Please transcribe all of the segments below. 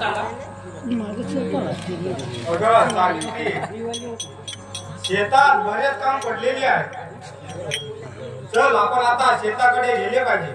सांगा. अगं सावित्री, शेतात बरेच काम पडलेले आहे. चल आपण आता शेताकडे गेले पाहिजे.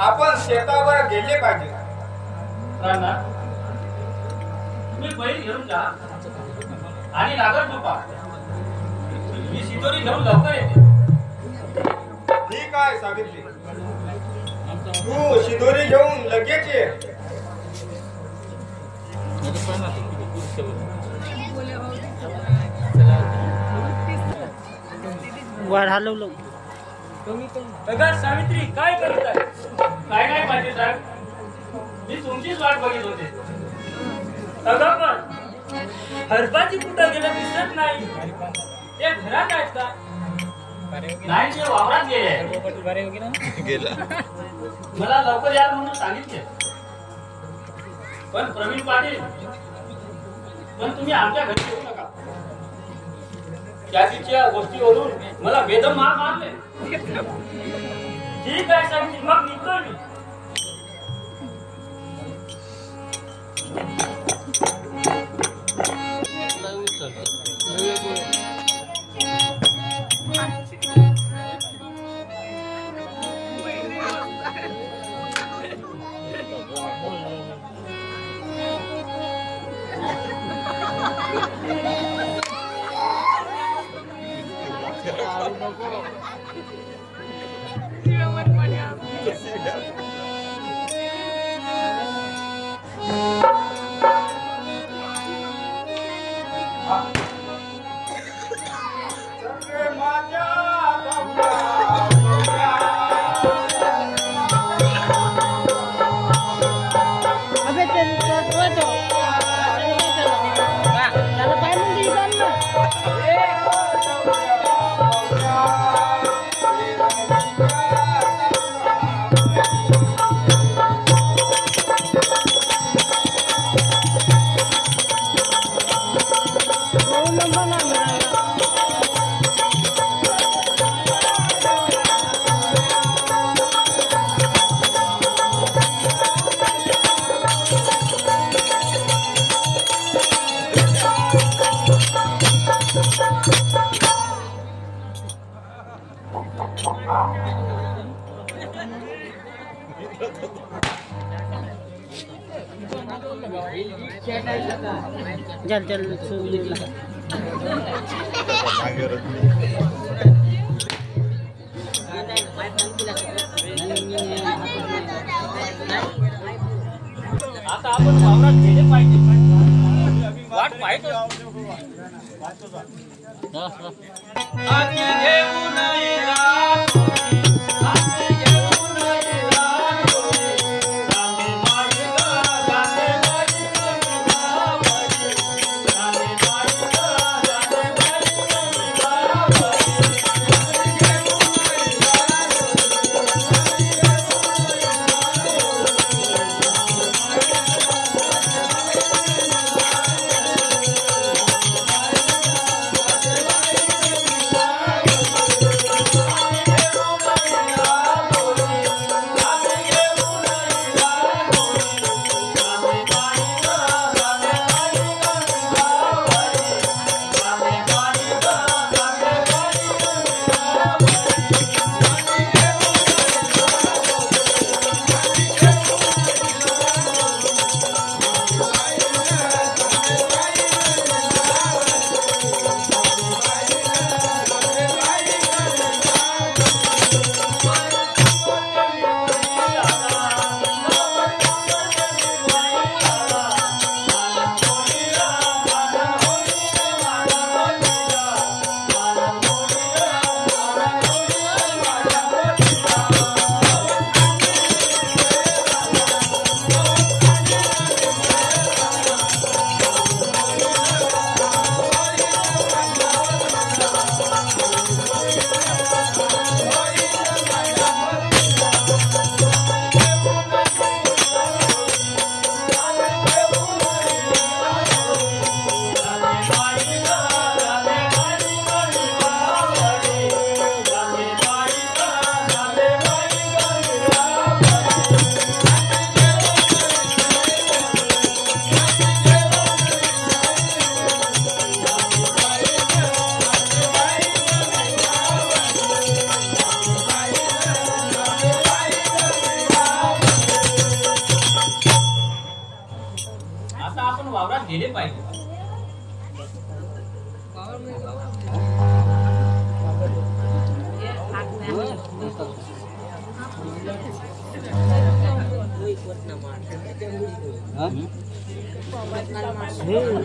आपण शेतावर गेले पाहिजे. राणा, तुम्ही बैल घेऊन जा आणि लागत झोपा. मी शिदोरी घेऊन लवकर येते. ठीक आहे सावित्री, तू शिदोरी घेऊन लगेच ये. वाढालो अगं सावित्री, काय करत आहे? काय नाही पाहिजे साहेब, मी तुमचीच वाट बघत होते. अगं पण हरबाजी कुठं गेलं दिसत नाही. ते घरात आहेत का? नाही, ते वावरात गेले. मला लवकर या म्हणून सांगितले. पण प्रवीण पाटील, पण तुम्ही आमच्या घरी येऊ नका. त्या तिच्या गोष्टीवरून मला बेदम मार मारले. ठीक आहे साहेब, मग निघतोय मी. जल जल आता आपण वावरात गेले पाहिजे. वाट पाहतो. आधी घेऊन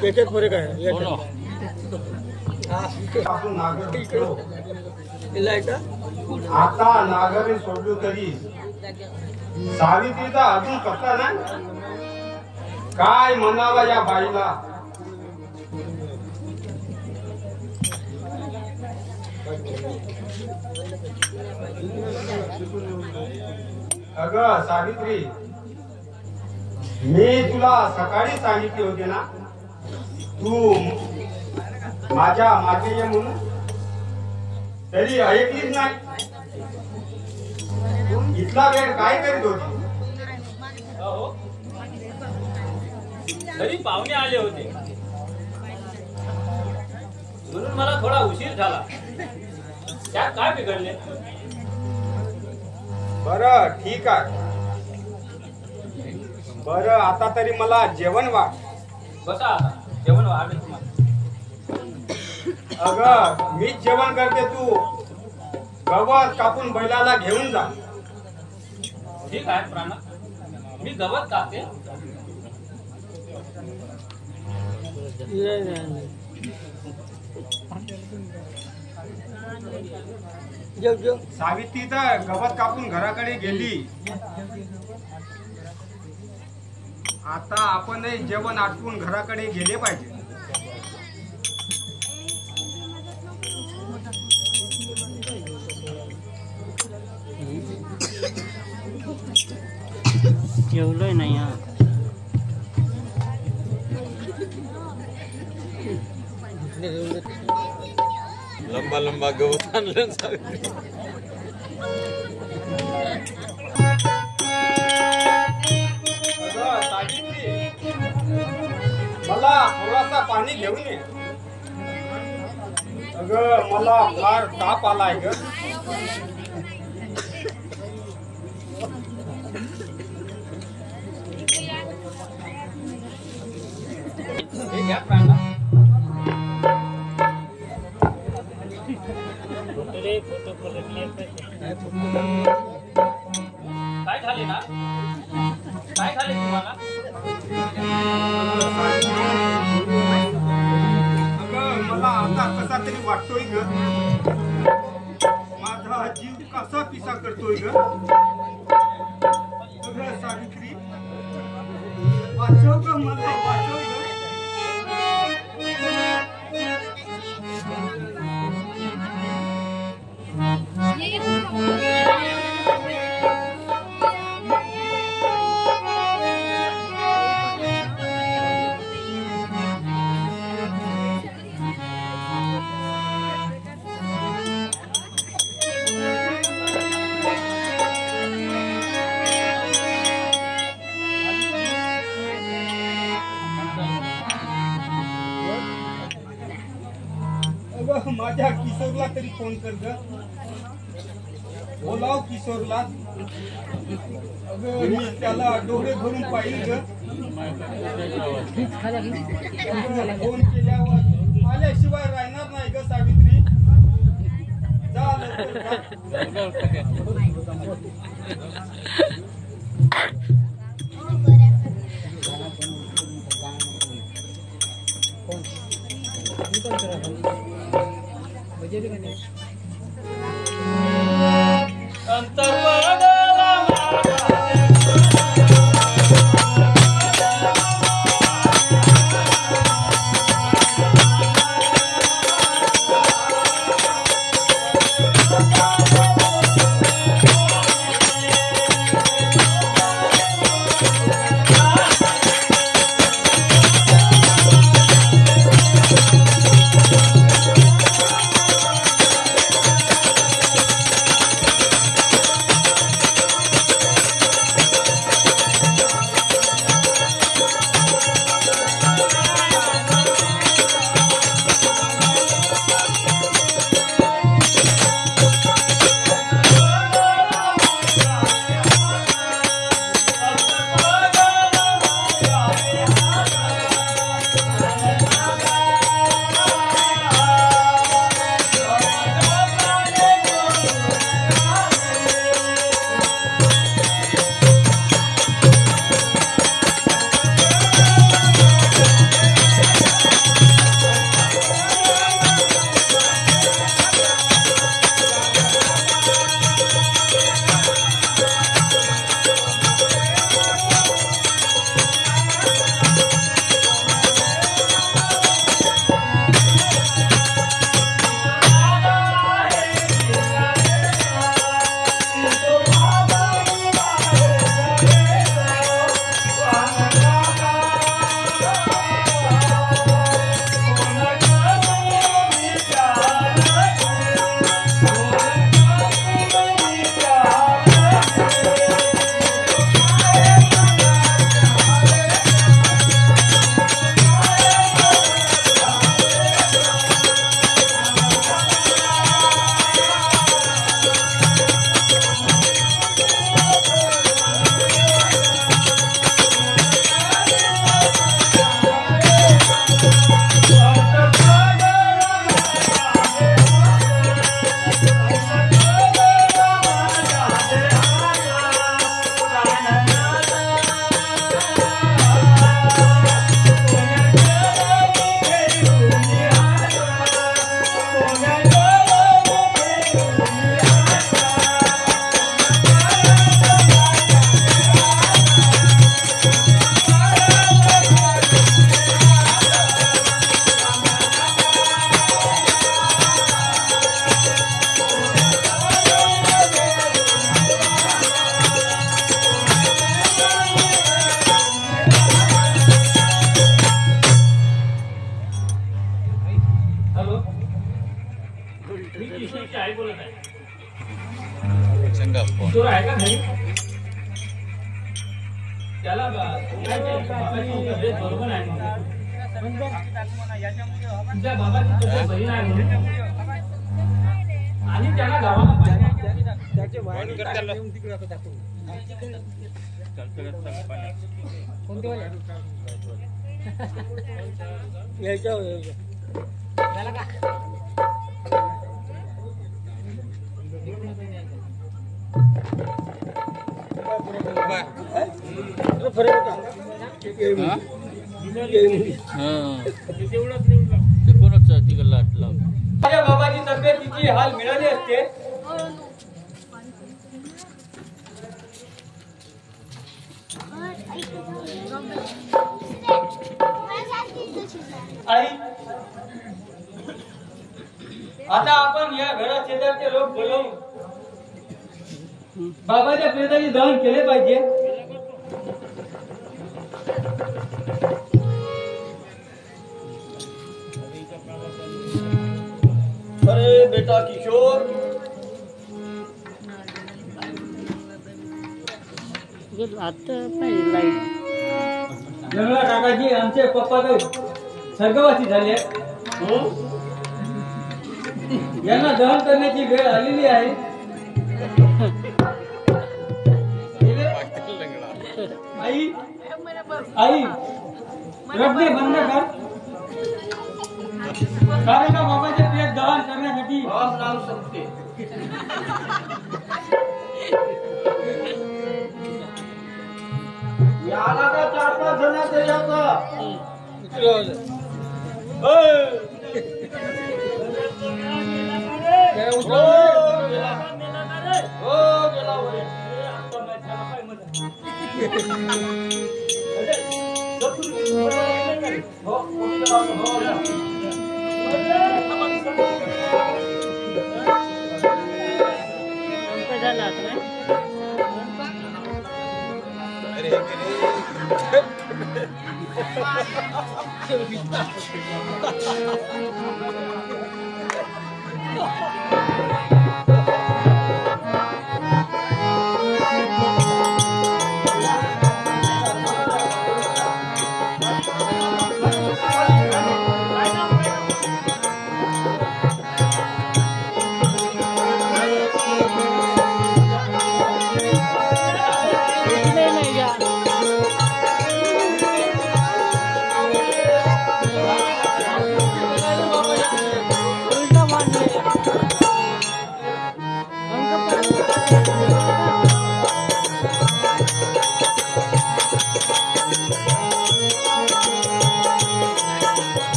त्याच्यात फरक आहे आपण नागर फिरलो. आता नागरी सोडलो तरी सावित्रीचा अजून पत्ता नाही. काय म्हणावा या बाईला. अगं सावित्री, मी तुला सकाळी सांगितले होते ना तू माझ्या मागे ये म्हणून, तरी ऐकलीच नाही. इथला वेळ काय करीत होती? अहो, घरी पाहुणे आले होते म्हणून मला थोडा उशीर झाला. त्यात काय बिघडले? बरं ठीक आहे. बरं आता तरी मला जेवण वाढ. बसा आता, जेवण वाढले तुम्हाला. अगं मीच जेवण करते, तू गवत कापून बैलाला घेऊन जा. ठीक आहे प्राणा, मी गवत कापते. सावित्री तर गवत कापून घराकडे गेली. आता आपणही जेवण आटपून घराकडे गेले पाहिजे. जेवलोय नाही हा. लंबा लंबा गवत आणलं मला थोडासा पाणी घेऊन ये. अगं मला फार ताप आलाय ग. हे घ्या प्राणा. काय झाले ना? काय झाले तुम्हाला? अगं मला आता कसा तरी वाटतोय ग. माझा जीव कसा पिसा करतोय ग. अगं सावित्री, वाचव ग मला, वाचव ग. अगं माझ्या किशोरला तरी फोन कर ग. बोलाव किशोरला. अगं मी त्याला डोळे भरून पाहिजे ग. फोन केल्यावर आल्याशिवाय राहणार नाही ग सावित्री. जा लवकर मी किशोरची आई बोलत आहे. चंगा फोन. किशोर आहे का घरी? त्याला तब्येत बरोबर आहे. तुझ्या बाबाची तब्येत बरी नाही म्हणून आणि त्याला गावाला त्याचे फोन कर त्याला. फरक होता माझ्या बाबाची तब्येतीची हाल मिळाली असते. आई आता आपण या घरात शेजारचे लोक बोलवून बाबाच्या प्रेताचे दहन केले पाहिजे. अरे बेटा किशोर, जंगला काकाजी आमचे पप्पा तर स्वर्गवासी झाले. यांना दहन करण्याची वेळ आलेली आहे. आई आई रडणे बंद कर. कारण का बाबाचे प्रेत दहन करण्यासाठी राम नाम सत्य. याला का 4-5 जणांचं याचं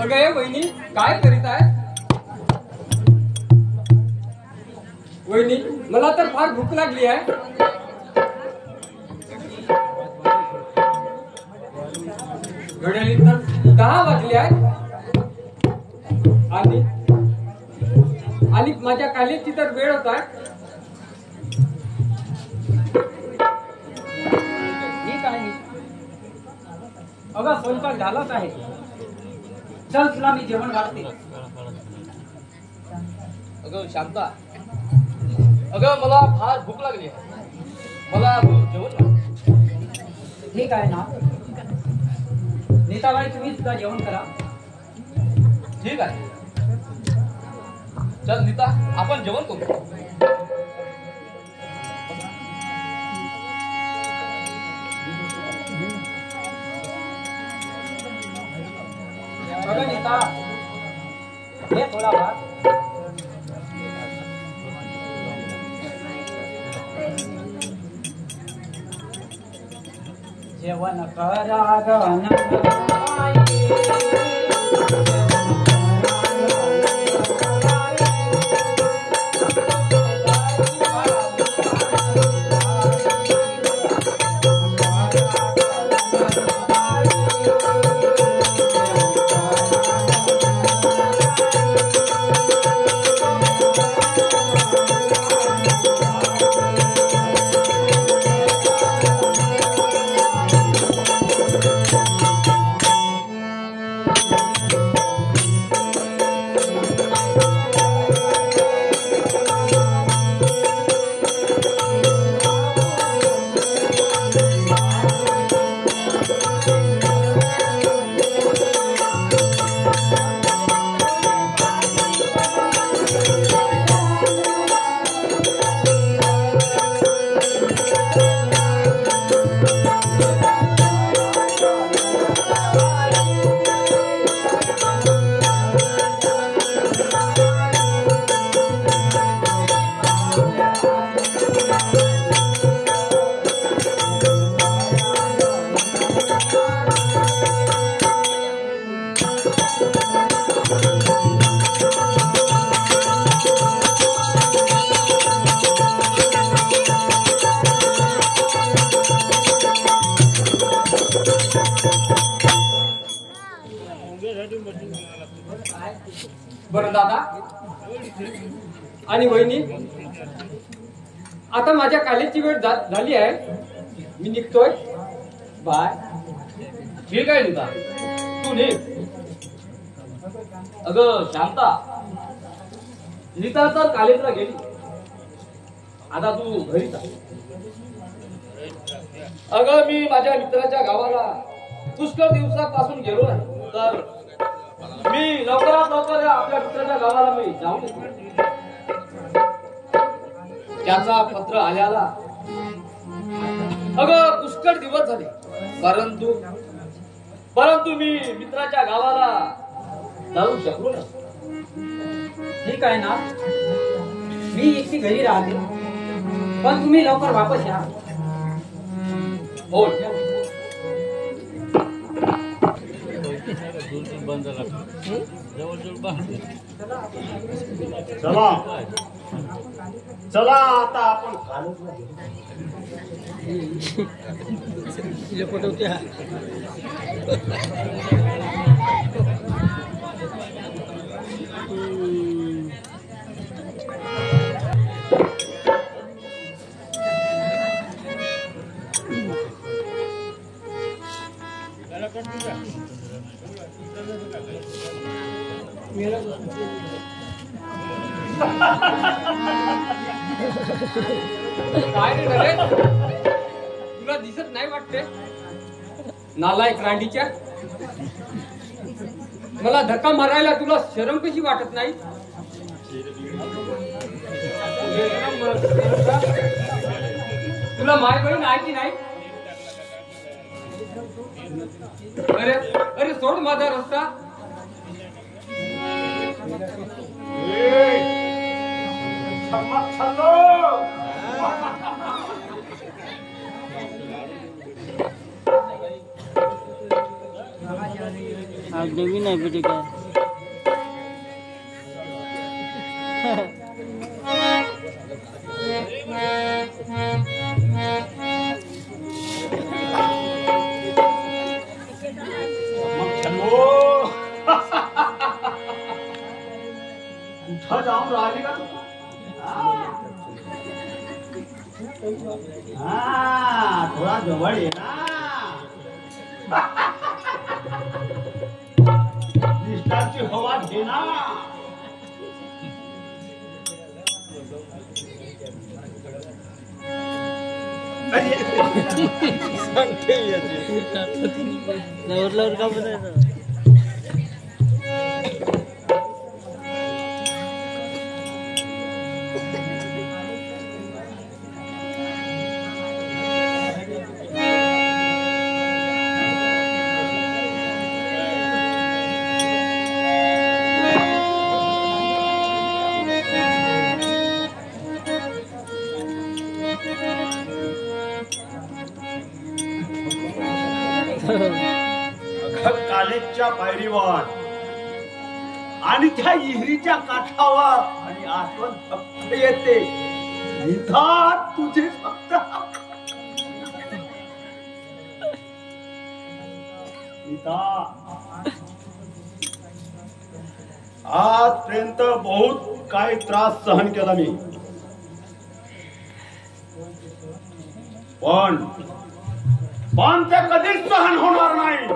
अगं वहिनी काय करीत आहे? वहिनी मला तर फार भूक लागली आहे. घड्याळी तर 10 वाजले आहेत आणि माझ्या कॉलेजची तर वेळ होत आहे. ठीक आहे. अगं स्वयंपाक झालाच आहे. चल तुला मी जेवण घालते. अगं शांता, अगं मला फार भूक लागली आहे. मला जेवण घाल. ठीक आहे ना नीताबाई, तुम्ही सुद्धा जेवण करा. ठीक आहे. चल नीता, आपण जेवण करू. अगं नीता, हे थोडा भात. जेवण करा गं. बरं दादा आणि वहिनी, आता माझ्या कॉलेजची वेळ झाली आहे, मी निघतोय. बाय. ठीक आहे नीता, तू निघ. अगं शांता, नीता तर कॉलेजला गेली, आता तू घरी जा. अगं मी माझ्या मित्राच्या गावाला पुष्कळ दिवसापासून गेलो नाही, तर मी लवकरात लवकर आपल्या मित्राच्या गावाला मी जाऊन येतो. त्याचा पत्र आल्याला अगं पुष्कळ दिवस झाले, परंतु मी मित्राच्या गावाला जाऊ शकलो नाही. ठीक आहे ना, मी एकटी घरी राहते, पण तुम्ही लवकर वापस या. हो. बंद जवळ चला चला आता आपण कॉलेजला काय रे नरेश, तुला दिसत नाही वाटते? नालायक रांडीच्या, मला धक्का मारायला तुला शरम कशी वाटत नाही? तुला माय बहीण आहे की नाही? अरे अरे सोड माझा रस्ता. नवीन आहे बेटे काय? कुठं जाऊन राहिली का तू? थोडा जवळ ये ना. निष्ठाची हवा घे ना. लवर का बनायचं? कॉलेजच्या पायरीवर आणि त्या विहिरीच्या काठावर आणि आठवण फक्त येते नीता तुझे फक्त. नीता, आजपर्यंत बहुत काही त्रास सहन केला मी, पण ते कधीच सहन होणार नाही.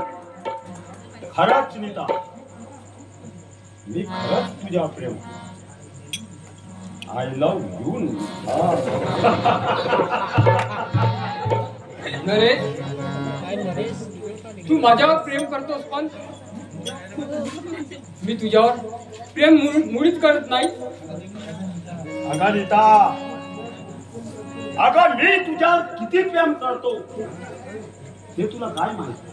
खरंच नीता, मी खरंच तुझ्या प्रेम. I love you. नरेश, तू माझ्यावर प्रेम करतोस, पण मी तुझ्यावर प्रेम मुळीच करत नाही. अगं नीता, अगं मी तुझ्यावर किती प्रेम करतो हे तुला काय माहिती?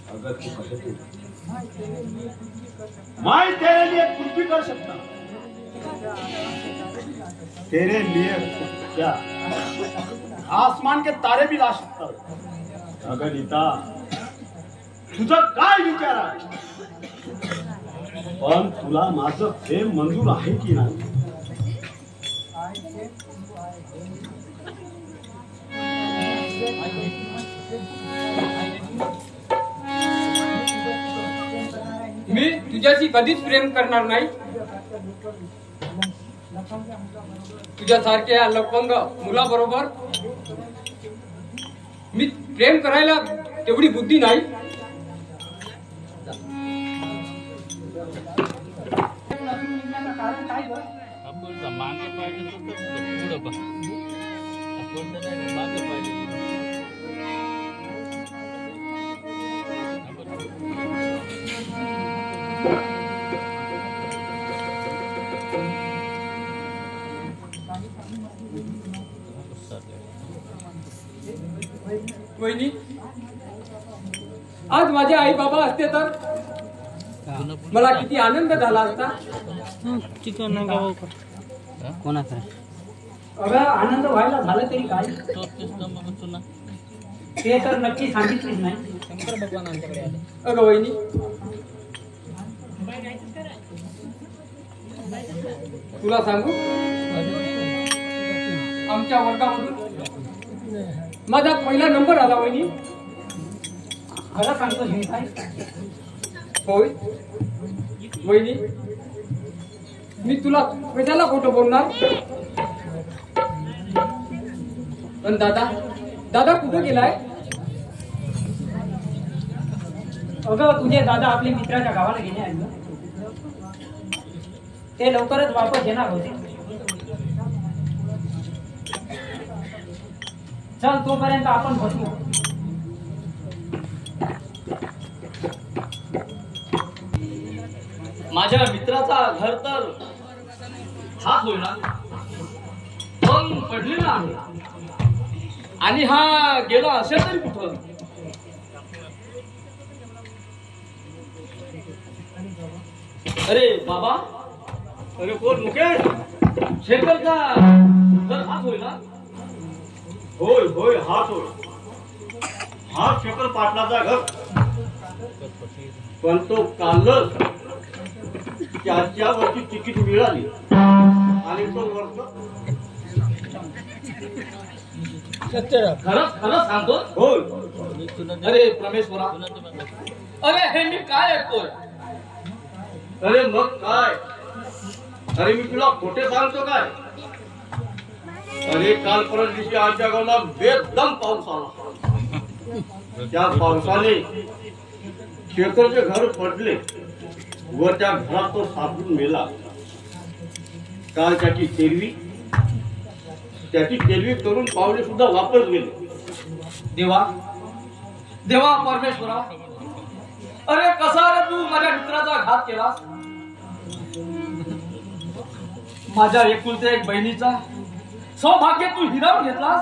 अगर तू कहे मैं तेरे लिए कुछ भी कर सकता, तेरे लिए क्या आसमान के तारे भी ला सकता. अगं नीता, तुझं काय विचार आहे? पण तुला माझं प्रेम मंजूर आहे की नाही? मी तुझ्याशी कधीच प्रेम करणार नाही. तुझ्यासारख्या लपंग मुलाबरोबर मी प्रेम करायला तेवढी बुद्धी नाही. आपण मागे पाहिजे तर पुढं बघ. आपण तर नाही मागे पाहिजे. वहिनी, आज माझे आई बाबा असते तर मला किती आनंद झाला असता. चिकन गाव कोणाचा अगं आनंद व्हायला झालं तरी काय, ना ते तर नक्की सांगितलीच नाही. अगं वहिनी, तुला सांगू, आमच्या वर्गामधून माझा पहिला नंबर आला. वहिनी, खरं सांगतो हे काय, होय वहिनी, मी तुला कशाला खोटं बोलणार. पण दादा कुठं गेलाय. अगं तुझे दादा आपल्या मित्राच्या गावाला गेले आहेत गं. ते लवकरच वापस येणार होते. चल तोपर्यंत आपण बसू. माझ्या मित्राचा घर तर हाच होईना, पण पडलेला आहे. आणि हा गेला असेल तरी कुठं. अरे बाबा, अरे कोण मुकेश? शेखरचा घर हाच होईना. होय होय, हाच होय. हा शेखर पाटलाचा घर. पण तो कालच त्याच्यावरची तिकीट मिळाली आणि तो वर्ष खरंच सांगतो. होय. अरे परमेश्वरा, अरे हे मी काय ऐकतोय. अरे मग काय, अरे मी तुला खोटे सांगतो काय. अरे काल परत दिवशी आमच्या गावाला बेदम पाऊस आला. त्या पावसाने शेखरचे घर पडले व त्या घरात तो सापडून मेला. काल त्याची तेरवी करून पावले सुद्धा वापस गेले. देवा परमेश्वरा, अरे कसा रे तू माझ्या मित्राचा घात केलास. माझ्या एकुलत्या एक बहिणीचा सौभाग्य तू हिरावून घेतलास.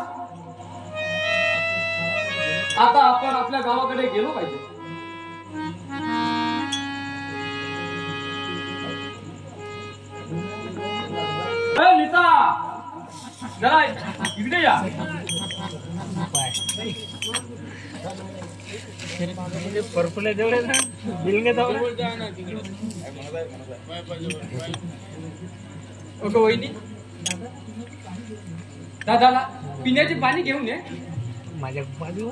आता आपण आपल्या गावाकडे गेलो पाहिजे. नीता, जरा इकडे या. परफुले जेवढे ना बिलगे जाऊ. अगं वहिनी, दादाला पिण्याचे पाणी घेऊन ये. माझ्या बाजू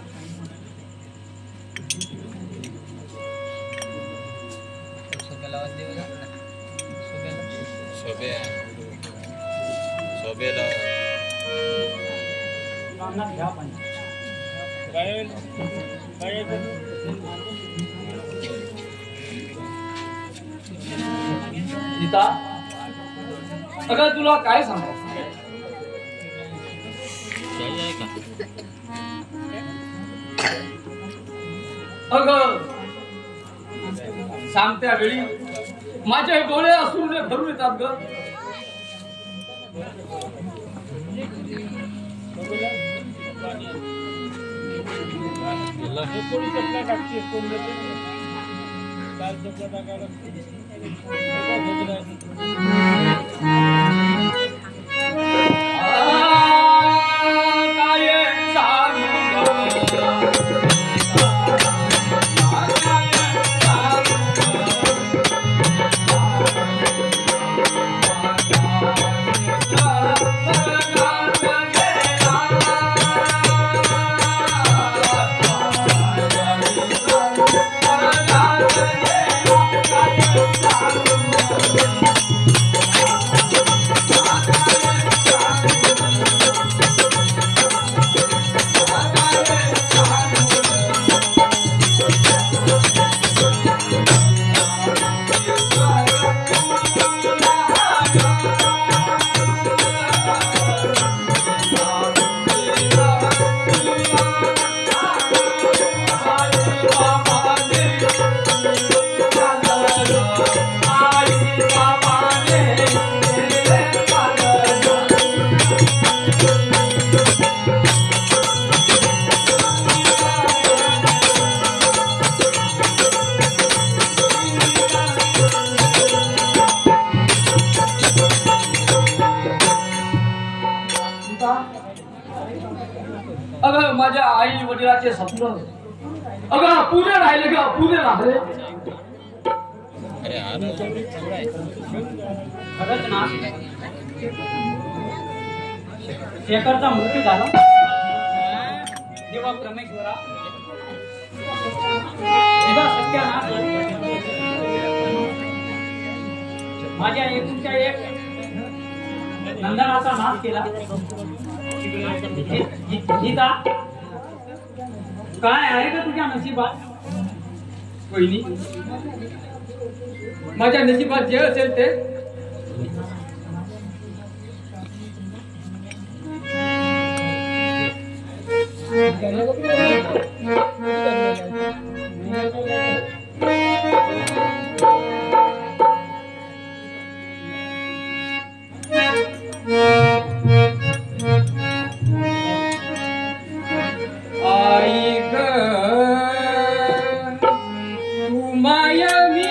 घ्या पाणी. नीता, अगं तुला काय सांगू. अगं सांगत्या वेळी माझे डोळे असून भरून येतात ग. Yeah. माझ्या आई वडिलांचे स्वप्न अगं पुरे राहिले ग पुरे राहिले. खरंच ना शेखरचा मृत्यू झाला. देवा परमेश्वरा देवा सत्यानाश माझ्या एकूणच्या एक नंदनाचा नाश केला. गीता काय आहे का तुझ्या नशिबात? वहिनी माझ्या नशिबात जे असेल ते आई ग तू माया मी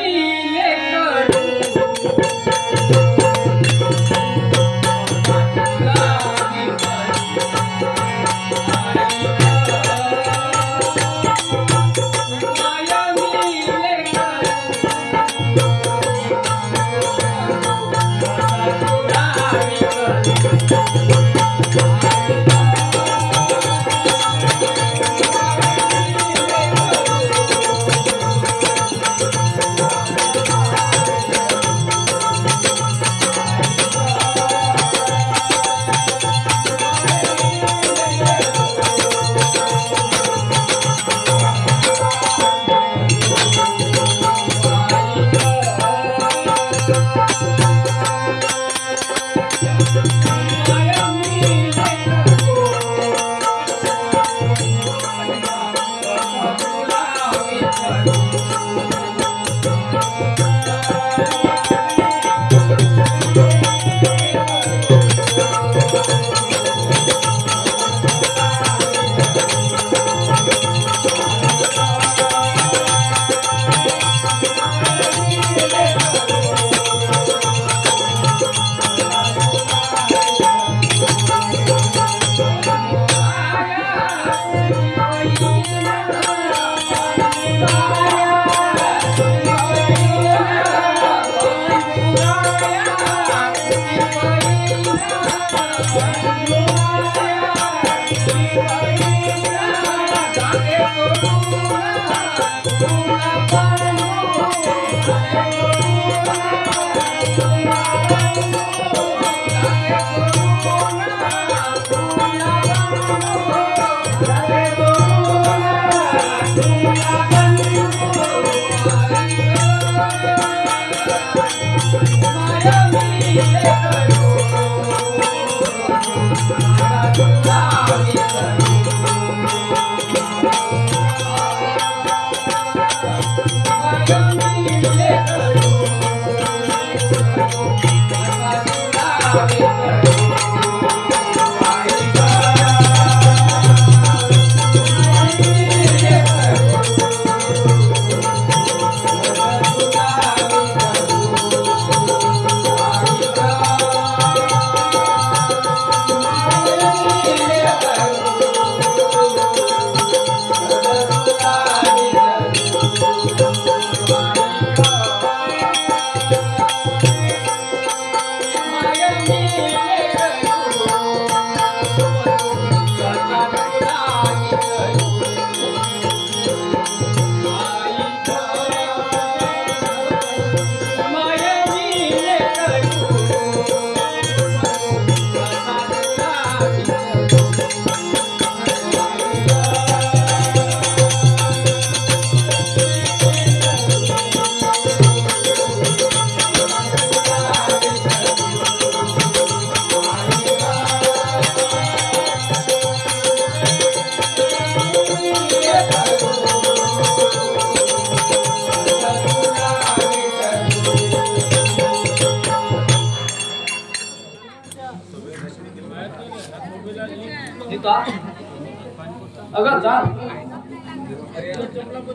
अगं जा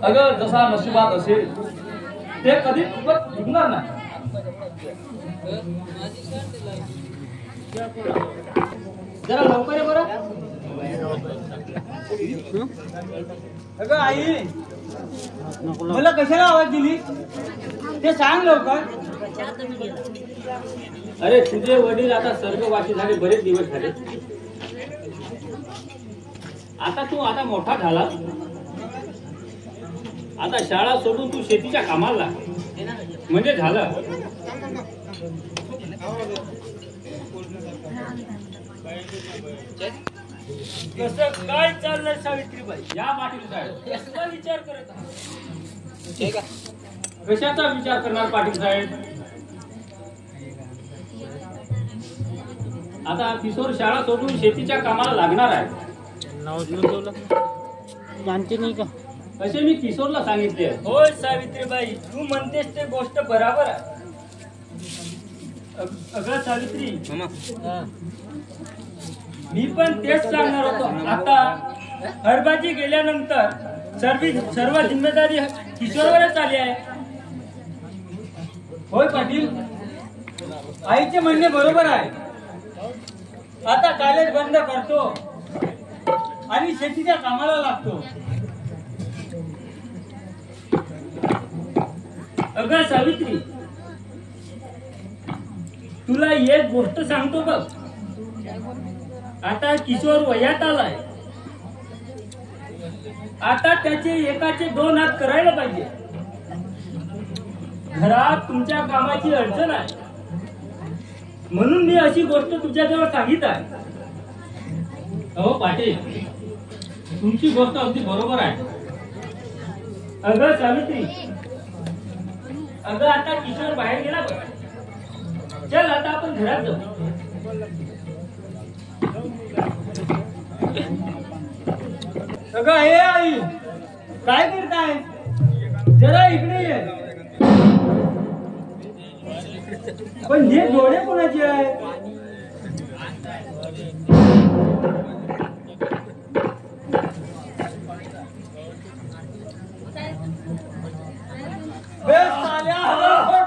अगं जसा नशिबात असेल ते कधी चुकणार नाही. जरा लवकर ये बरं. अगं आई, मला कशाला आवाज दिली ते सांग लवकर. अरे तुझे वडील आता स्वर्गवासी झाले, बरेच दिवस झाले. आता तू आता मोठा झाला, आता शाळा सोडून तू शेतीच्या कामाला लाग. म्हणजे झालं. कसं काय चाललंय सावित्रीबाई? या पाटील साहेब कसला विचार करत आहात? कशाचा विचार करणार पाटील साहेब? आता किशोर शाळा सोडून शेतीच्या कामाला लागणार आहे. जानते नाही का? असे मी किशोरला सांगितले. होय सावित्रीबाई, तू म्हणतेस ते गोष्ट बराबर आहे. अगं सावित्री, मी पण तेच सांगणार होतो. आता हरबाजी गेल्यानंतर सर्व जिम्मेदारी किशोरवरच आली आहे. होय पाटील, आईचे म्हणणे बरोबर आहे. आता कॉलेज बंद करतो आणि शेतीच्या कामाला लागतो. अगं सावित्री, तुला एक गोष्ट सांगतो बघ. आता किशोर वयात आलाय. आता त्याचे एकाचे 2 हात करायला पाहिजे. घरात तुमच्या कामाची अडचण आहे, म्हणून मी अशी गोष्ट तुझ्याजवळ सांगित आहे. हो पाटील, तुमची गोष्ट अगदी बरोबर आहे. अगं सावित्री, अगं आता किशोर बाहेर गेला बघ. चल आता आपण घरात जाऊ. अगं हे आई, काय करताय? जरा इकडे ये. पण हे डोळे कोणाचे आहे?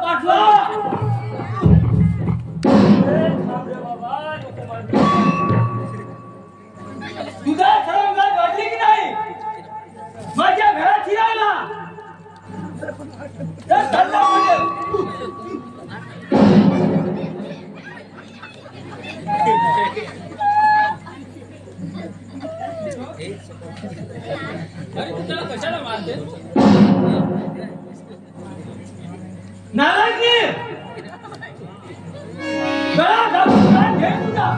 पाठवा. तुझा सर्व वाटली की नाही माझ्या घरात शिरायला? अरे तू त्याला कशाला मारते? नारायणी, गळा दाबून कान घे तुझा.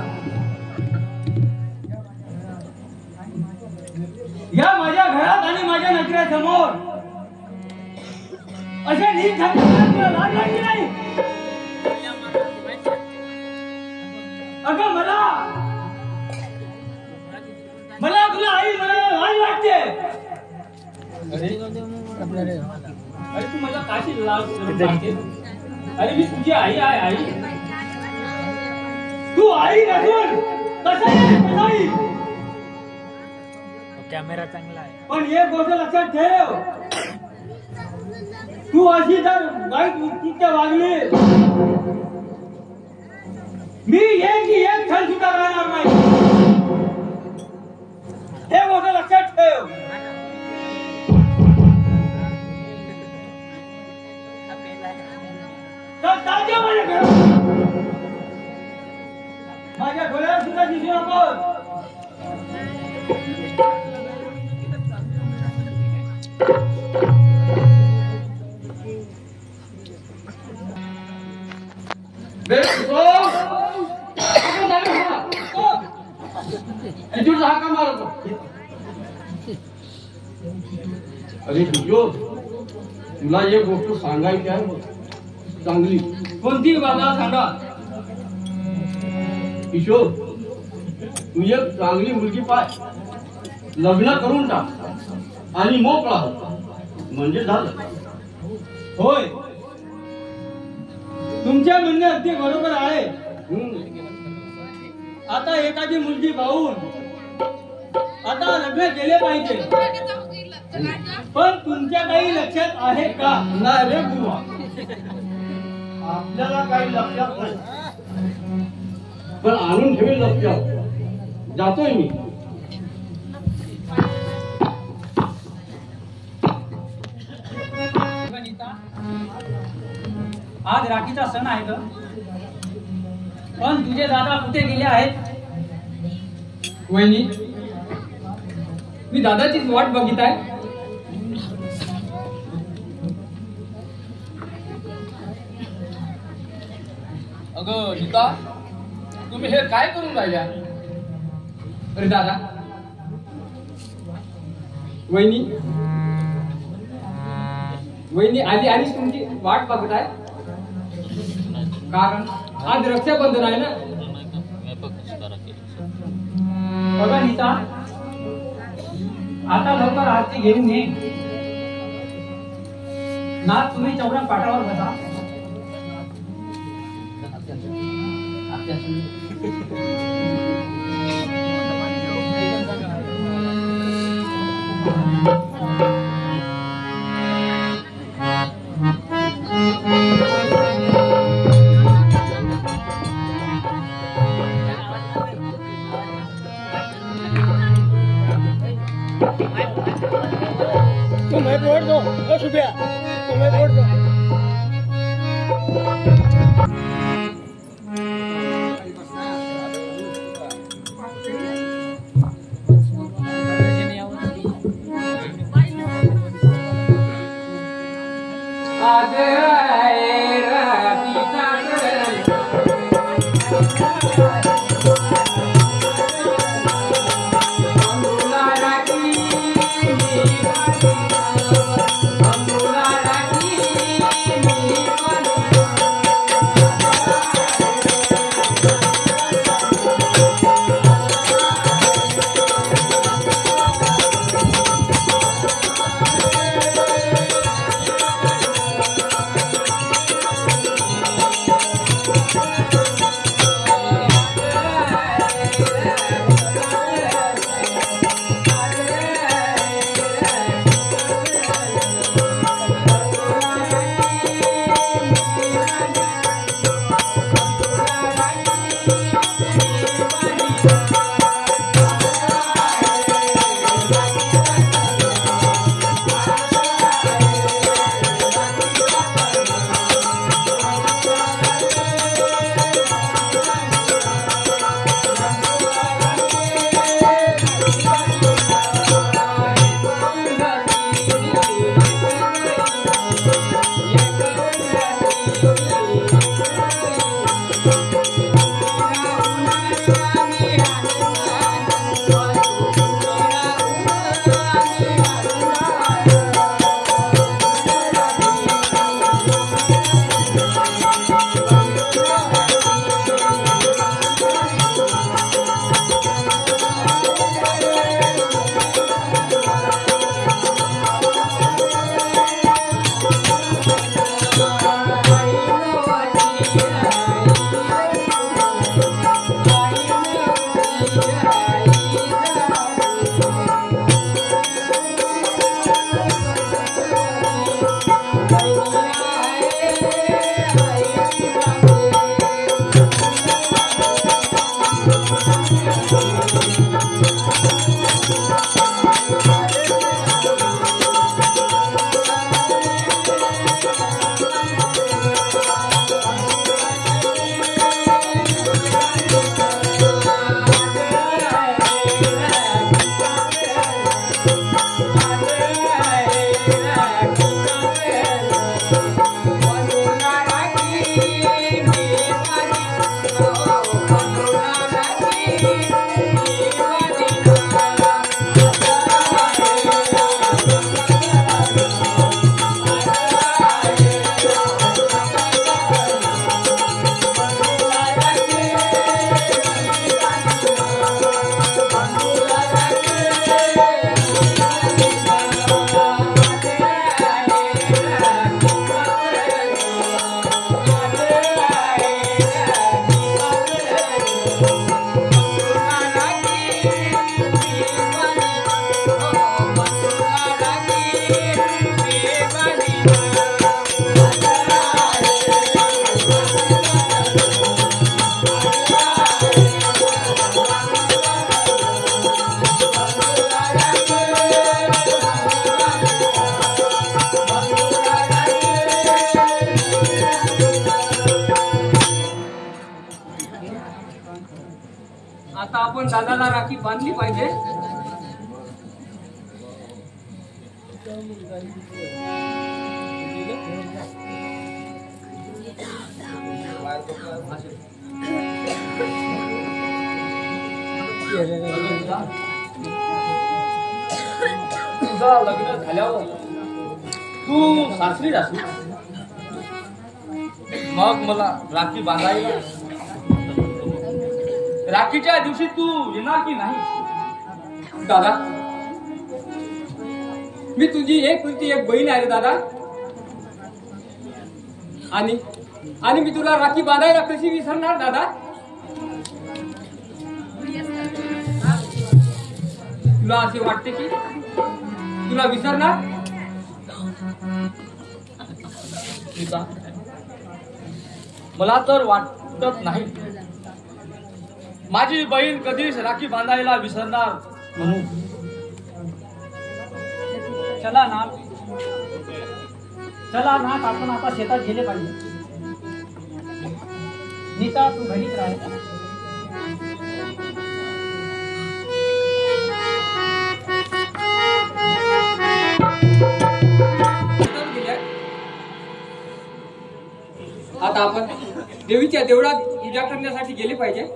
या माझ्या घरात आणि माझ्या नजरेसमोर असे नीट झाले तुला लाज वाटली नाही? अगं मला तुला आई म्हणायला लाज वाटते. अरे तू मला काशी लाज वाटते? अरे मी तुझी आई आहे. आई तू आई नसून कसाई. कॅमेरा चांगला आहे. पण एक गोष्ट लक्षात ठेव, तू अशी जर वाईट वृत्तीच्या वागली, मी एक क्षण सुद्धा राहणार नाही. हे गोष्ट लक्षात ठेव. तर ताज्या माझ्या घरात माझ्या डोळ्यात सुद्धा दिसू नको. हाका मारतो. अरे किशोर, तुला एक गोष्ट सांगायची आहे बघ, चांगली. कोणती बाबा सांगा. किशोर, तू एक चांगली मुलगी पाय, लग्न करून टाक आणि मोकळा हो, म्हणजे झालं. होय, तुमच्या म्हणणे अगदी बरोबर आहे. आता एखादी मुलगी पाहून आता लग्न केले पाहिजे. पण तुमच्या काही लक्षात आहे का? नाही रे बुवा, आपल्याला काही लक्षात नाही, पण आणून ठेवेल लक्षात. जातोय मी. आज राखीचा सण आहे ग. पण तुझे दादा कुठे गेले आहेत? वहिनी, मी दादाचीच वाट बघित आहे. अगं गीता, तुम्ही हे काय करून राहिल्या? अरे दादा, वहिनी आधी आधीच तुमची वाट बघत आहे. कारण आज रक्षाबंधन आहे ना. बघा नीता, आता लवकर आरती घेऊन ये ना. तुम्ही चौकात पाटावर बसा. तुम्हें वोट दो, ओ शुक्रिया, तुम्हें वोट दो. आता आपण दादाला राखी बांधली पाहिजे. तुझं लग्न झाल्यावर तू सासरी जाशील, मग मला राखी बांधायला राखीच्या दिवशी तू येणार की नाही? दादा, मी तुझी एक बहीण आहे रे दादा. आणि मी तुला राखी बांधायला कशी विसरणार दादा? तुला असे वाटते की तुला विसरणार? सीता, मला तर वाटत नाही माझी बहीण कधीच राखी बांधायला विसरणार म्हणून. चला ना आपण आता शेतात गेले पाहिजे. नीता, तू घरीच राहायचा. आता आपण देवीच्या देवळात पूजा करण्यासाठी गेले पाहिजे.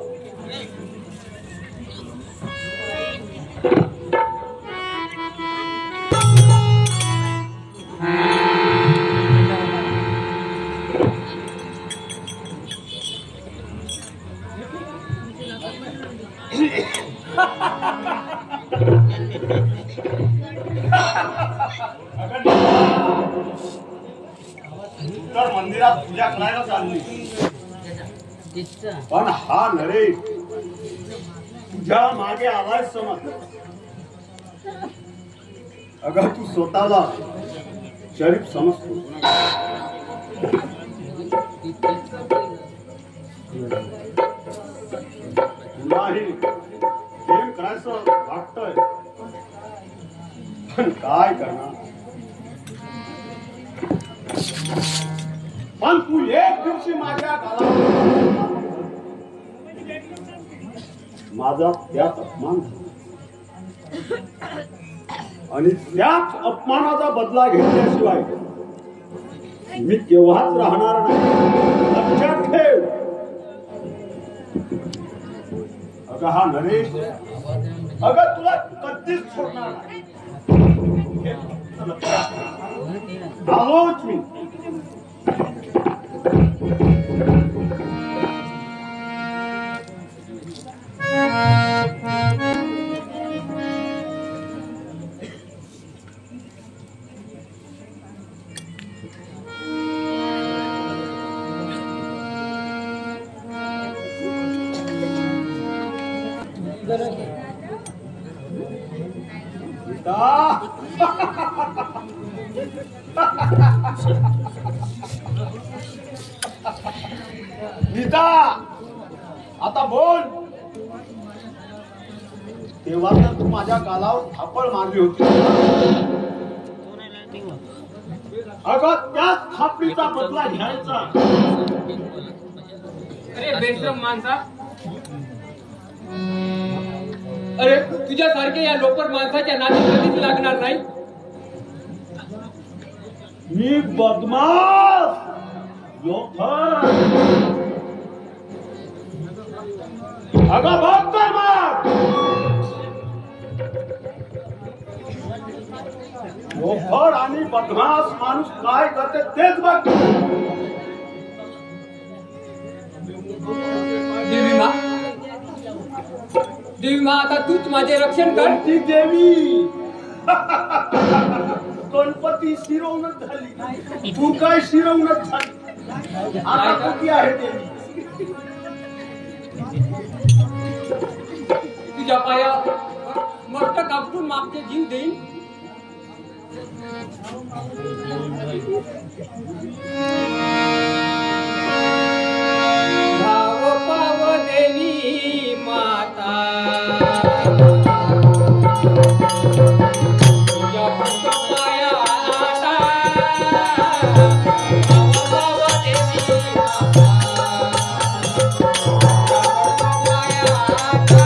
तर मंदिरात पूजा करायला चालली, पण हा नरेश तुझ्या मागे आलाय समज. अगं तू स्वतःला शरीफ समजतो तुलाही प्रेम करायचं वाटतंय, पण काय करणार. पण तू एक दिवशी माझ्या गाला माझा त्यात अपमान झाला आणि त्याच अपमानाचा बदला घेतल्याशिवाय मी केव्हाच राहणार नाही. लक्षात ठेव. अगं हा नरेश अगं तुला कधीच सोडणार नाही. आलोच मी. नीता, आता बोल. तेव्हा तर तू माझ्या गालावर थापड मारली होती. अगं त्याच थापडीचा बदला घ्यायचा. अरे बेशरम माणसा, अरे तुझ्यासारख्या या लोकर माणसाच्या नादी कधीच लागणार नाही. मी बदमाश लोफर. अगं बघ तर मग लोफर आणि बदमाश माणूस काय करते तेच बघ. देवी मा, आता तूच माझे रक्षण कर. ती देवी गणपती शिरवणच झाली, तू काय शिरवणच झाली. आता कुठे आहे देवी? तुझ्या पाया मस्तक आपटून मागचे जीव देईन. भाव पाव देवी माता, तुझ्या भक्त पाया आता. भाव पाव देवी माता, तुझ्या भक्त पाया आता.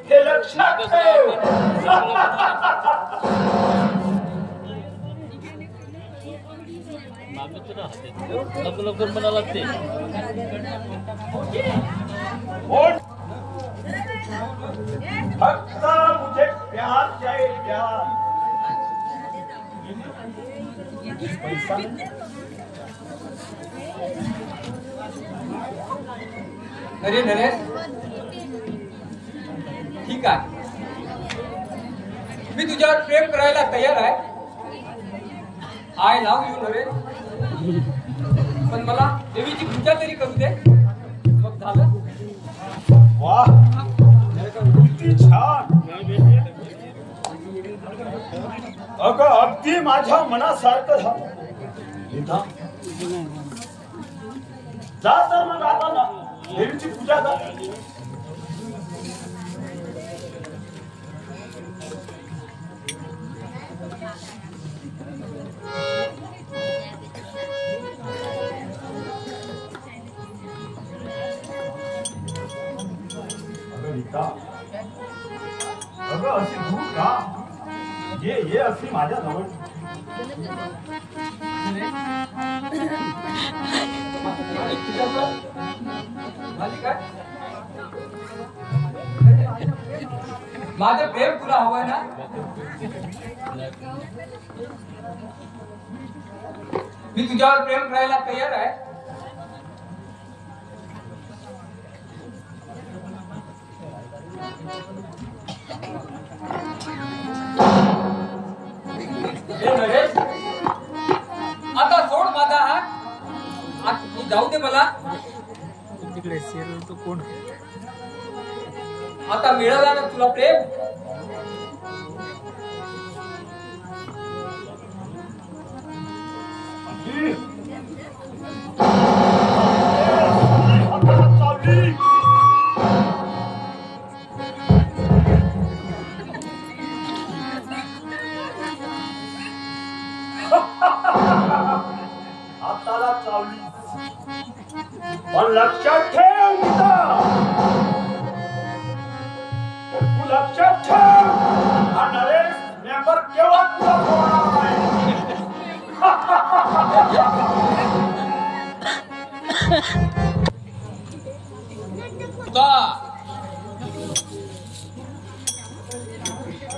हे लक्षात ठेव. लवकर मला लागते. फक्त मुझे प्यार चाहिए, प्यार. पैसा अरे नरेश, ठीक आहे, मी तुझ्यावर प्रेम करायला तयार आहे. I love you Naresh. पण मला देवीची पूजा तरी करू दे, मग झालं. वाह, किती छान. अगं अगदी माझ्या मनासारखं झालं. जा तर मग आता ना देवीची पूजा कर. अगं अशी भूक का ये अशी माझ्या जवळ. माझं प्रेम तुला हवंय ना. मी तुझ्यावर प्रेम करायला तयार आहे. नरेश, आता सोड माझा हात. जाऊ दे मला. तिकडे तो कोण आता मिळाला ना तुला प्रेम. हाताला चावली. पण लक्षात ठेव तू लक्षात ठेव, हा नरेश मेंबर केव्हा तुला सोडणार नाही.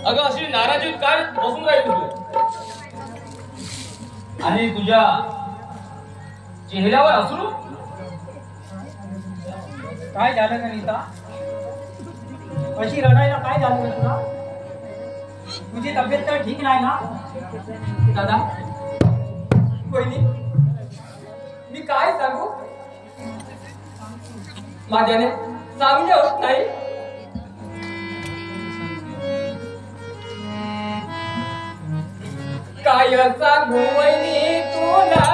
अगं अशी नाराजी काय बसून राहील तुझे आणि तुझ्या चेहऱ्यावर असू काय झालं गणिता? अशी रडायला काय झालं रे तुला? तुझी तब्येत तर ठीक नाही ना? दादा वहिनी मी काय सांगू माझ्याने सांगणे होत नाही काय सांगू वहिनी तुला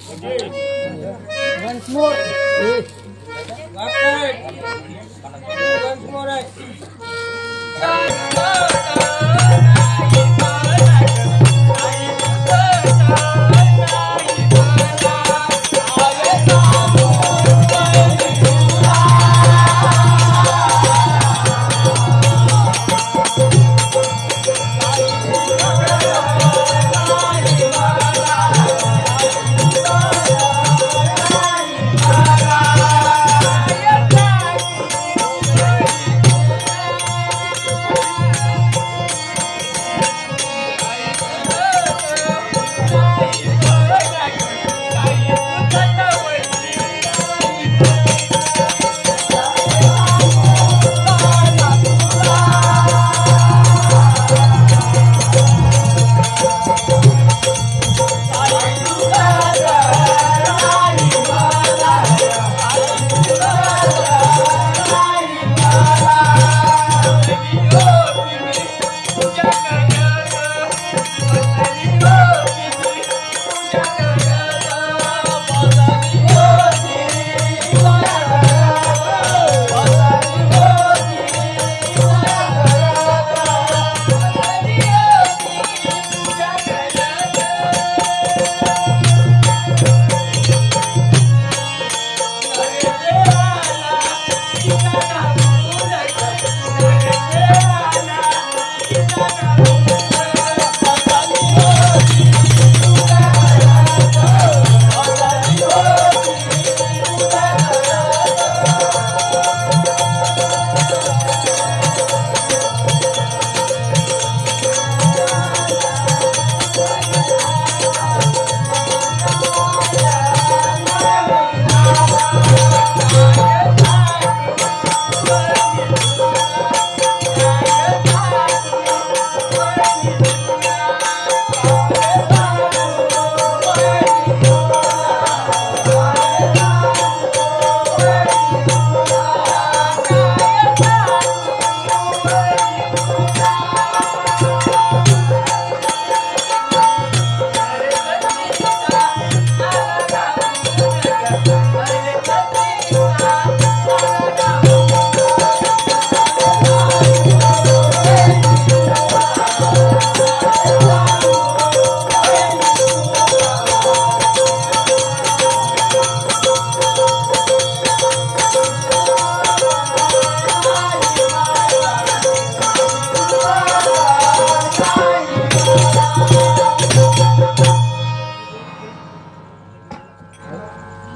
Once more. Left side. Once more right.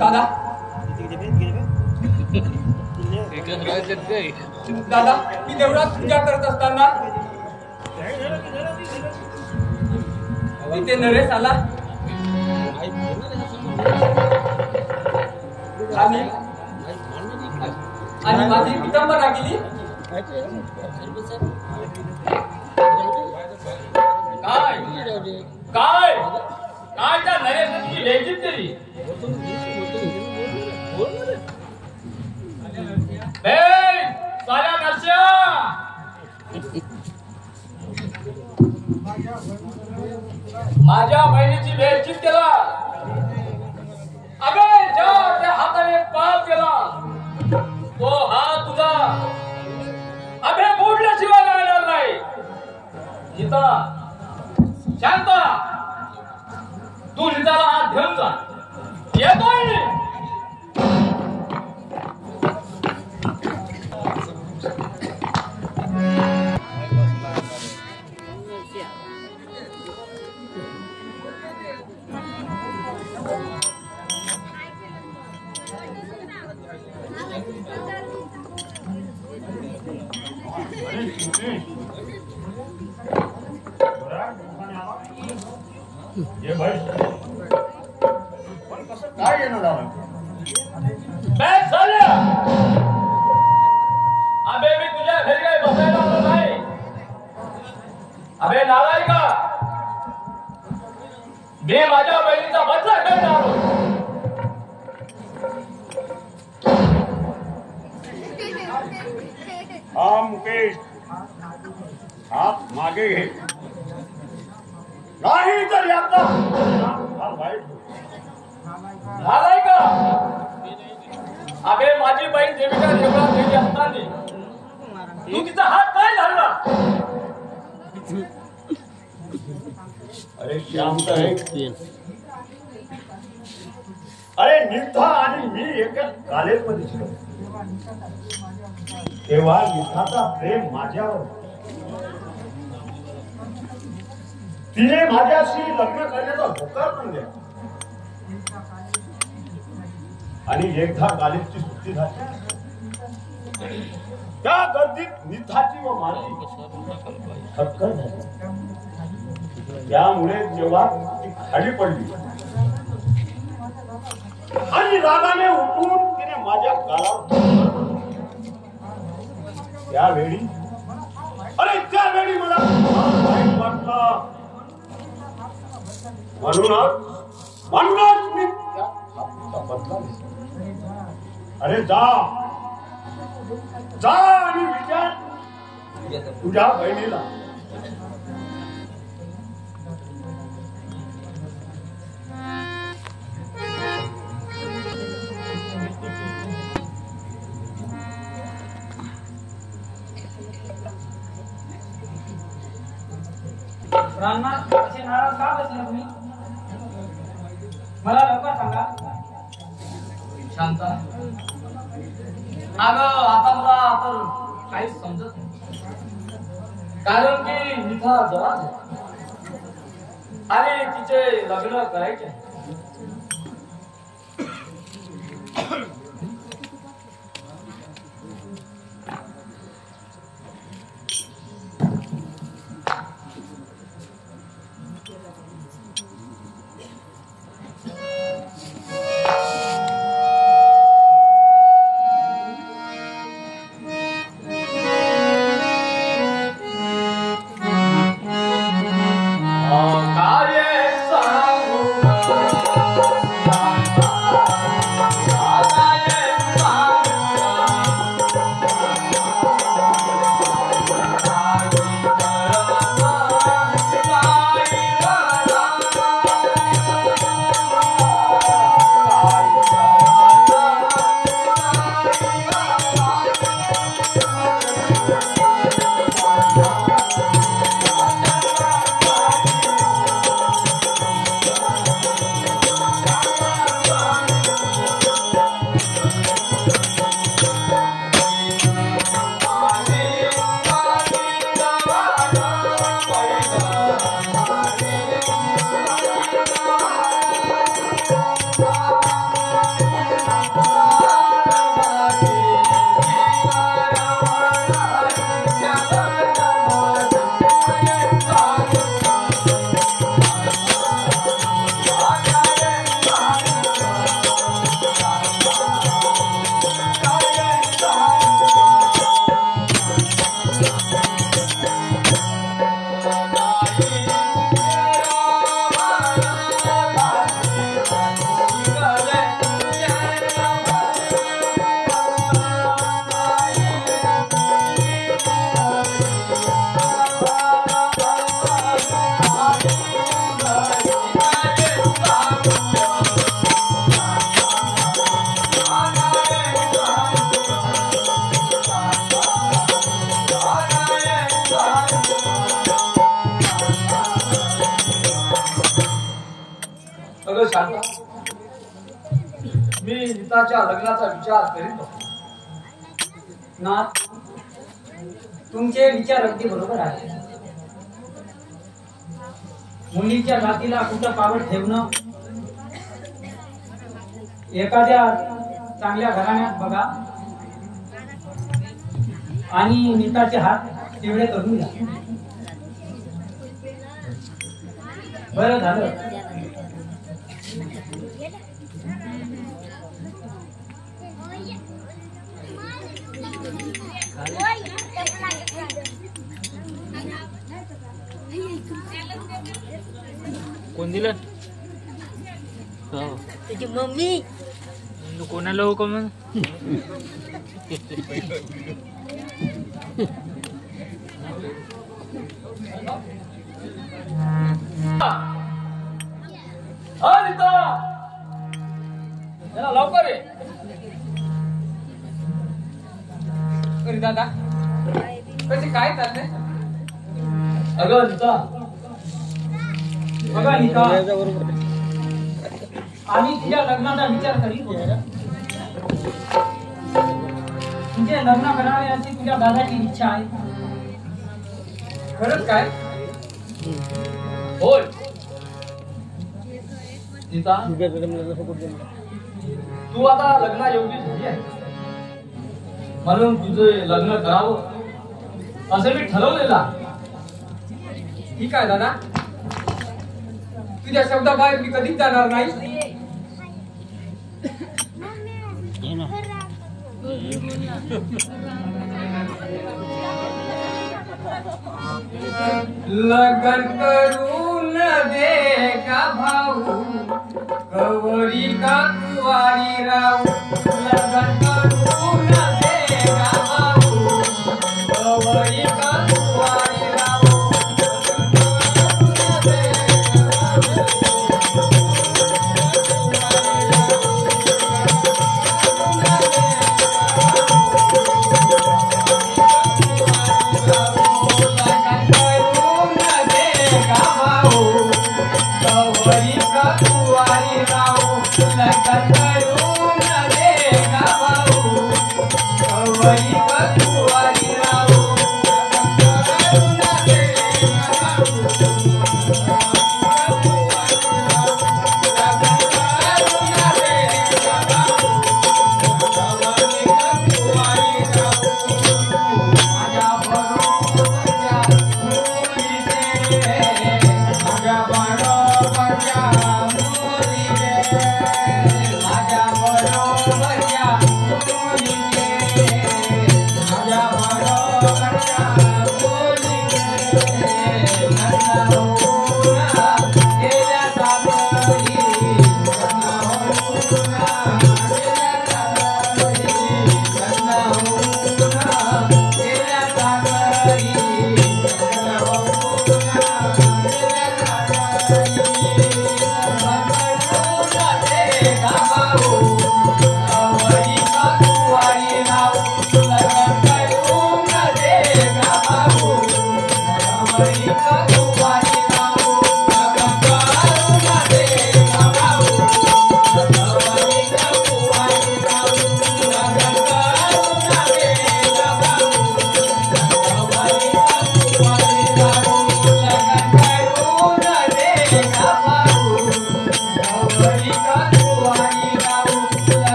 दादा दादा मी देवळात पूजा करत असताना तिथे नरेश आला आणि माझी विटंबना केली. काय काय काय त्या नरेशाची लेजीत तरी साऱ्या नरस्या माझ्या बहिणीची बेइज्जत केला. अबे ज्या त्या हाताने पाप केला तो हात तुझा अबे मोडल्याशिवाय राहणार नाही. गीता शांता तू निताला हात घेऊन जा. येतोय मी. काय येणार बॅग झाल्या. अबे मी तुझ्या घरी काही बसायला आलो नाही. अबे नालाय का मी माझ्या बहिणीचा बदला घ्यायला आलो. हा मुकेश हात मागे घे नाही तर याचा फार वाईट होईल. झालाय का? अबे माझी बहीण देवीच्या देवळात गेली असताना तू तिचा हात काय धरला? अरे श्यामचा अरे निथा आणि मी एकाच कॉलेजमध्ये शिकलो. तेव्हा निथाचा प्रेम माझ्यावर, तिने माझ्याशी लग्न करण्याचा होकार पण दिला. आणि एकदा कॉलेजची सुट्टी झाली, त्या गर्दीत निथाची व माझी ठक्कर झाली. त्यामुळे जेव्हा ती खाली पडली आणि रागाने उठून तिने माझ्या गालावर, त्यावेळी मला वाईट वाटलं. म्हणूनच मी त्या हाताचा बदला घेतला. अरे जा आणि विचार तुझ्या बहिणीला. रामनाथ असे नाराज का बसले तुम्ही? मला लवकर सांगा. शांता, अगं आता मला तर काहीच समजत नाही. कारण की निथा जवान आणि तिचे लग्न करायचे. शांता, मी निताच्या लग्नाचा विचार करीत होतो. नाथ, तुमचे विचार अगदी बरोबर आहे. मुलीच्या जातीला कुठं पावड ठेवणं, एखाद्या चांगल्या घराण्यात बघा आणि नीताचे हात तेवढे करून घ्या. बरं झालं कोण दिलं? तुझी मम्मी. कोणाला हो का मग? चला लवकर ये. अरे दादा कसे काय चाललंय? अगं नीता, बघा निका, आम्ही तुझ्या लग्नाचा विचार करीत होतो. तुझे लग्न करावे अशी तुझ्या दादाची इच्छा आहे. खरंच काय? होय नीता, तू आता लग्नायोगी झाली आहे म्हणून तुझे लग्न करावं असं मी ठरवलेलं आहे. ठीक आहे दादा, तुझ्या शब्दाबाहेर मी कधीच जाणार नाही. लगन करून दे का भाऊ, कवरी का कुवारी राहू. लगन करून दे का भाऊ, कवरी का कुवारी राहू.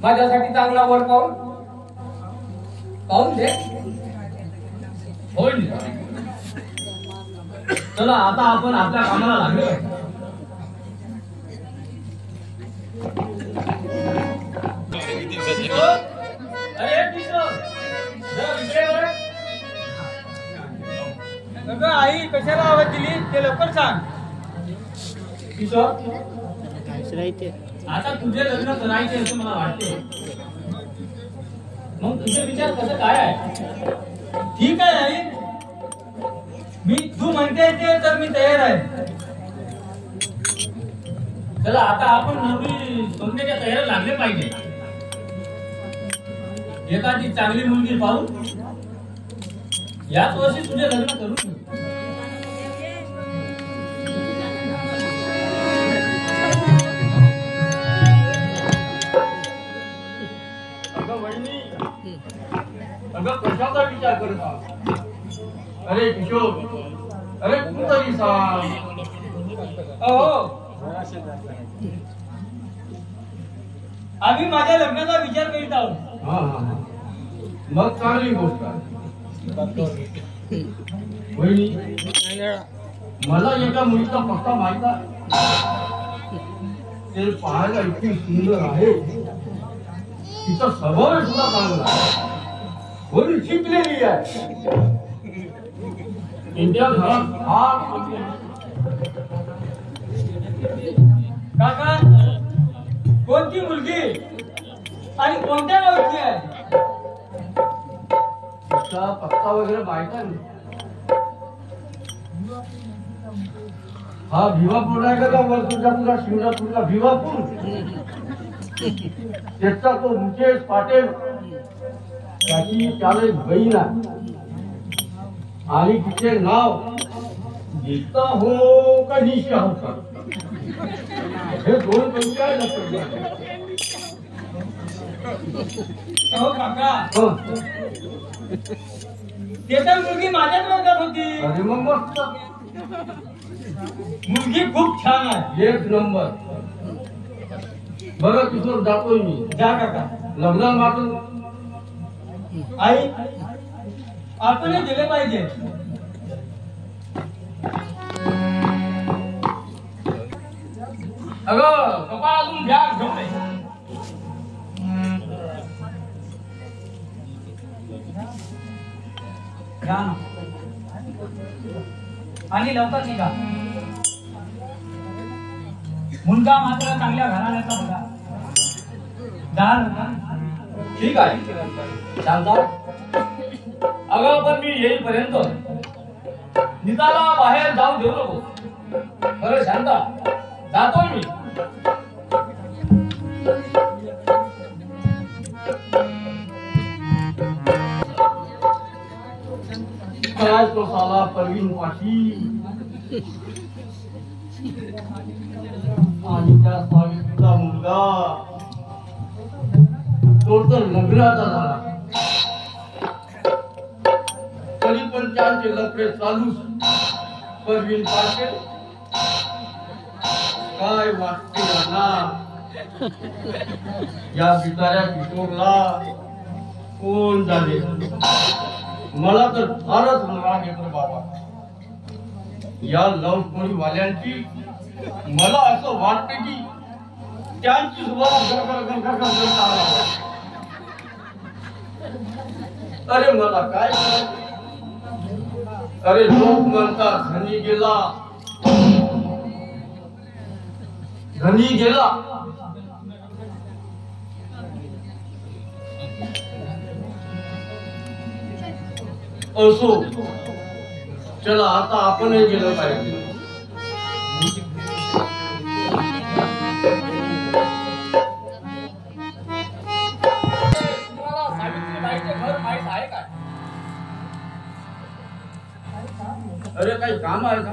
माझ्यासाठी चांगला वर पाहून दे. वहिनी चला आता आपण आपल्या कामाला लागलो. अरे किशोर जरा इकडे बरं. अगं आई कशाला आवाज दिली ते लवकर सांग. किशोर आता तुझे लग्न करायचे असं मला वाटते. मग तुझे विचार कसं काय आहे? ठीक आहे आई, मी तू म्हणते ते तर मी तयार आहे. चला आता आपण नवरी सोडण्याच्या तयारीला लागले पाहिजे. एखादी चांगली मुलगी पाहू याच वर्षी तुझे लग्न करू. अगं वहिनी, अगं कशाचा विचार करता? अरे किशोर, अरे तू तरी सांग. अहो आम्ही माझ्या लग्नाचा विचार करीत आहोत. हा हा, मग चांगली गोष्ट आहे. वहिनी, मला एका मुलीचा पत्ता माहित आहे. ते पाहायला इतकी सुंदर आहे, तिचा स्वभाव सुद्धा चांगला आहे, थोडी शिकलेली आहे. इंडिया घरात काका कोणती मुलगी आणि कोणत्या गावची आहे? तिचा पत्ता वगैरे माहित आहे. हा भिवापूर आहे का वर्तुळापुरा शिवरापुरला भिवापूर. त्याचा तो मुकेश पाटील त्याची त्याला बहीण आहे आणि तिचे नाव गीता हो का निशा होता. हे दोन पैकी काय लक्षात घ्या. हो काका हो. ते तर मुलगी माझ्याच वर्गात होती. अरे मग मस्त, मुलगी खूप छान आहे. एक नंबर. बरं किशोर, जातोय मी. जा काका. लग्न मात्र आई आपणही गेले पाहिजे. अगं कपाळातून बॅग घेऊन ये. जा ना. आणि लवकर निघा. मुलगा मात्र चांगल्या घराण्याचा बघा. ठीक आहे शांता. अगं पण मी येईपर्यंत निताला बाहेर जाऊ देऊ नको. बरं शांता, जातोय मी. काय तो साला परवीन पाशी आणि त्या सावित्रीचा मुलगा तो तर लग्नाचा झाला, तरी पण त्यांचे लफडे चालूच. परवीन पाटील काय वाटते यांना? या बिचाऱ्या किशोरला कोण झाले? मला तर फारच राग येतो बाबा या लव्ह स्टोरी वाल्यांची. मला असं वाटतं की त्यांची अरे मला काय करायचं? अरे लोक म्हणतात धनी गेला, धनी गेला. असो, चला आता आपणही गेलं पाहिजे. तुम्हाला सावित्रीबाईचे घर माहीत आहे का? अरे काही काम आहे का?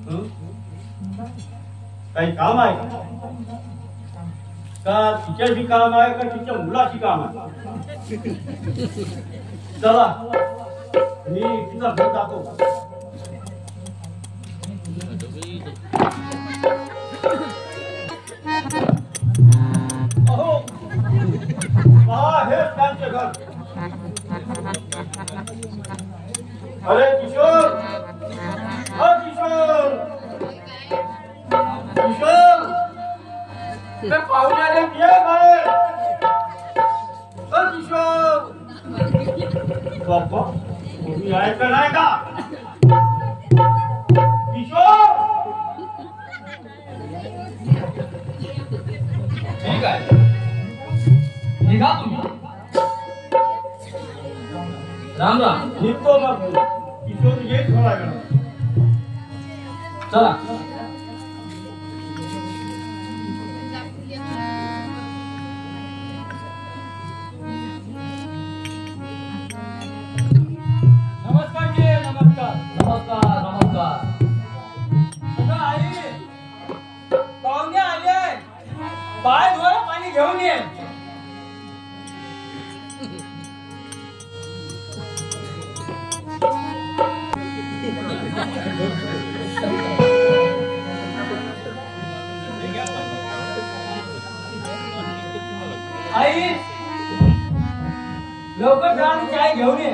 हं? काही काम आहे का? का तिच्याशी काम आहे का तिच्या मुलाशी काम आहे? चला मी तिचा घर जातो. अहो, पहा हेच त्यांचे घर. अरे किशोर, किशोर, किशोर, ते पाहुणे आले ये बाहेर. किशोर बाप्पा, तुम्ही आहे का नाही का? किशोर, ठीक आहे, निघा तुम्ही. राम राम. निघतो मग. किशोर येत थोडा वेळ. चला. नमस्कार जी, नमस्कार. नमस्कार नमस्कार. अगं आई, पाहुणे आले, पाय धुवायला पाणी घेऊन ये. आई, लवकर जा आणि चाय घेऊन ये.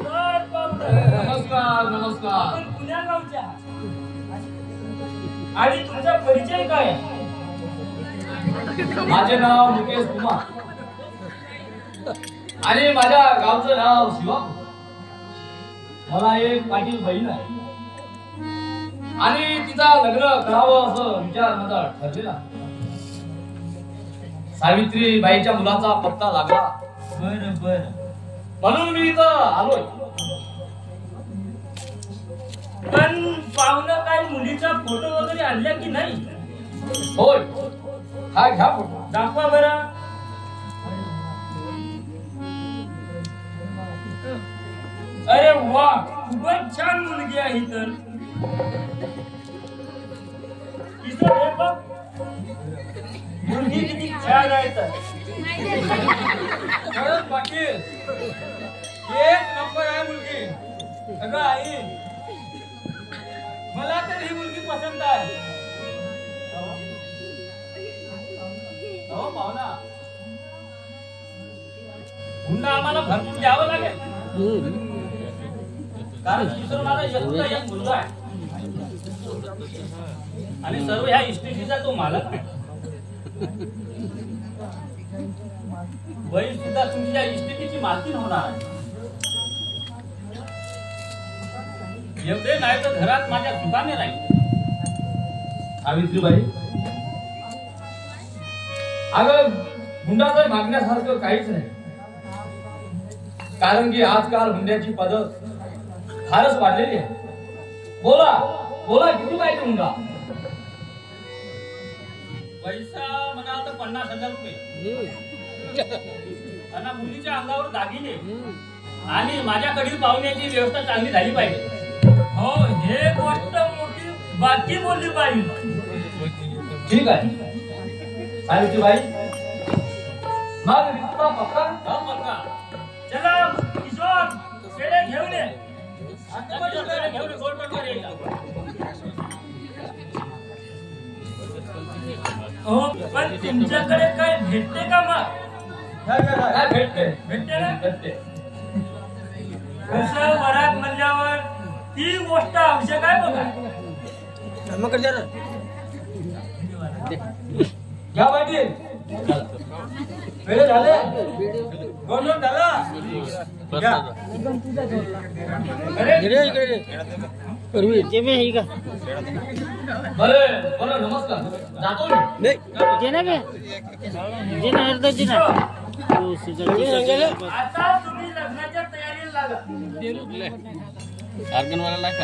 नमस्कार पाहुणे. नमस्कार नमस्कार. आपण पुण्या गावच्या आणि तुमचा परिचय काय आहे? माझे नाव मुकेश कुमार आणि माझ्या गावचं नाव शिवा. मला एक पाटील बहीण आहे आणि तिचा लग्न करावं असं विचार माझा ठरलेला. सावित्री बाईच्या मुलाचा पत्ता लागला बरं बरं. म्हणून मी इथं आलोय. पण पाहुणं काय मुलीचा फोटो वगैरे आणला की नाही? होय, हा घ्या फोटो. दाखवा बरं. अरे वा, खूपच छान मुलगी आहे तर. तिचं हे बघ, मुलगी किती छान आहे तर. खरंच पाटील, एक नंबर आहे मुलगी. अगं आई, मला तर ही मुलगी पसंत आहे. हो पाहुणा, पुन्हा आम्हाला भरपूर द्यावं लागेल, कारण किशोर माझा एकटा एक मुलगा आहे आणि सर्व ह्या इस्टेटीचा तो मालक आहे. वही सुद्धा तुमच्या इस्टेटीची मालकीण होणार आहे. एवढे नाही तर घरात माझ्या दुकाने राहील. सावित्रीबाई, अगं हुंडाचं मागण्यासारखं काहीच नाही, कारण की आजकाल हुंड्याची पद्धत फारच वाढलेली आहे. बोला बोला, किती पाहिजे हुंडा? पैसा म्हणाल तर 50,000 रुपये आणि मुलीच्या अंगावर दागिने आणि माझ्याकडील पाहुण्याची व्यवस्था चांगली झाली पाहिजे. हो, हे गोष्ट मोठी बाकी बोलली पाहिजे. ठीक आहे सावित्रीबाई, मग रितूचा पक्का? हो पक्का. चला किशोर, शेळे घेऊन ये. शेळे घेऊन ये, गोलपंडा येईल. हो, पण तुमच्याकडे काय भेटते का मग? काय भेटते? भेटते ना? भेटते. कसं वरात म्हणल्यावर ती गोष्ट आवश्यक आहे बघा. घ्या पाटील. वेळ झाले, गोंधळ झाला. घ्या. बरं बरं, नमस्कार, जातो मी. आता तुम्ही लग्नाच्या तयारीला लागा. अर्गनवाला नाही का?